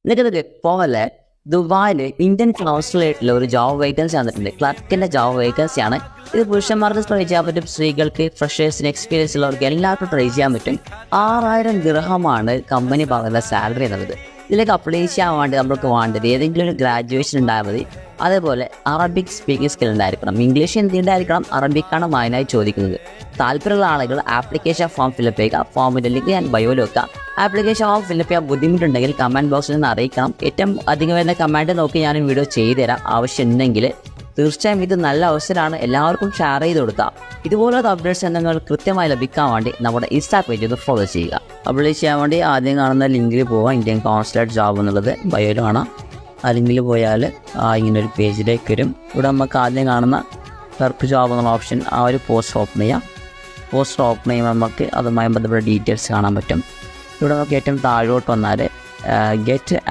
നിങ്ങൾക്ക് പോലെ ദുബായിൽ ഇന്ത്യൻ കോൺസുലേറ്റിൽ ഒരു ജോബ് വേക്കൻസി വന്നിട്ടുണ്ട്. ക്ലർക്കിൻ്റെ ജോബ് വേക്കൻസിയാണ്. ഇത് പുരുഷന്മാർക്ക് ട്രൈ ചെയ്യാൻ പറ്റും, സ്ത്രീകൾക്ക്, ഫ്രഷേഴ്സിന്, എക്സ്പീരിയൻസ് ഉള്ളവർക്ക് എല്ലാവർക്കും ട്രൈ ചെയ്യാൻ പറ്റും. 6000 ദിർഹമാണ് കമ്പനി പറയുന്ന സാലറി എന്നുള്ളത്. ഇതിലേക്ക് അപ്ലൈ ചെയ്യാൻ വേണ്ടി നമുക്ക് വേണ്ടത് ഏതെങ്കിലും ഒരു ഗ്രാജുവേഷൻ ഉണ്ടായാൽ മതി. അതേപോലെ അറബിക് സ്പീക്കിംഗ് സ്കിൽ ഉണ്ടായിരിക്കണം. ഇംഗ്ലീഷ് ഹിന്ദി ഉണ്ടായിരിക്കണം. അറബിക്കാണ് മാനായി ചോദിക്കുന്നത്. താല്പര്യമുള്ള ആളുകൾ ആപ്ലിക്കേഷൻ ഫോം ഫില്ലപ്പ് ചെയ്യുക. ഫോമിൻ്റെ ലിങ്ക് ഞാൻ ബയോയിൽ വെക്കാം. ആപ്ലിക്കേഷൻ ഫോം ഫില്ലപ്പ് ചെയ്യാൻ ബുദ്ധിമുട്ടുണ്ടെങ്കിൽ കമൻറ്റ് ബോക്സിൽ നിന്ന് അറിയിക്കണം. ഏറ്റവും അധികം വരുന്ന കമൻറ്റ് നോക്കി ഞാൻ വീഡിയോ ചെയ്തു തരാം. ആവശ്യമുണ്ടെങ്കിൽ തീർച്ചയായും ഇത് നല്ല അവസരമാണ്. എല്ലാവർക്കും ഷെയർ ചെയ്ത് കൊടുക്കാം. ഇതുപോലത്തെ അപ്ഡേറ്റ്സ് നിങ്ങൾ കൃത്യമായി ലഭിക്കാൻ വേണ്ടി നമ്മുടെ ഇൻസ്റ്റാ പേജ് ഒന്ന് ഫോളോ ചെയ്യുക. അപ്ലൈ ചെയ്യാൻ വേണ്ടി ആദ്യം കാണുന്ന ലിങ്കിൽ പോവാം. ഇന്ത്യൻ കോൺസുലേറ്റ് ജോബ് എന്നുള്ളത് ബയോയിൽ കാണാം. ആ ലിങ്കിൽ പോയാൽ ഇങ്ങനൊരു പേജിലേക്ക് വരും. ഇവിടെ നമുക്ക് ആദ്യം കാണുന്ന ക്ലർക്ക് ജോബ് എന്നുള്ള ഓപ്ഷൻ, ആ ഒരു പോസ്റ്റ് ഓപ്പൺ ചെയ്യാം. പോസ്റ്റ് ഓപ്പൺ ചെയ്യുമ്പോൾ നമുക്ക് അതുമായി ബന്ധപ്പെട്ട ഡീറ്റെയിൽസ് കാണാൻ പറ്റും. ഇവിടെ നമുക്ക് ഏറ്റവും താഴോട്ട് വന്നാൽ ഗെറ്റ്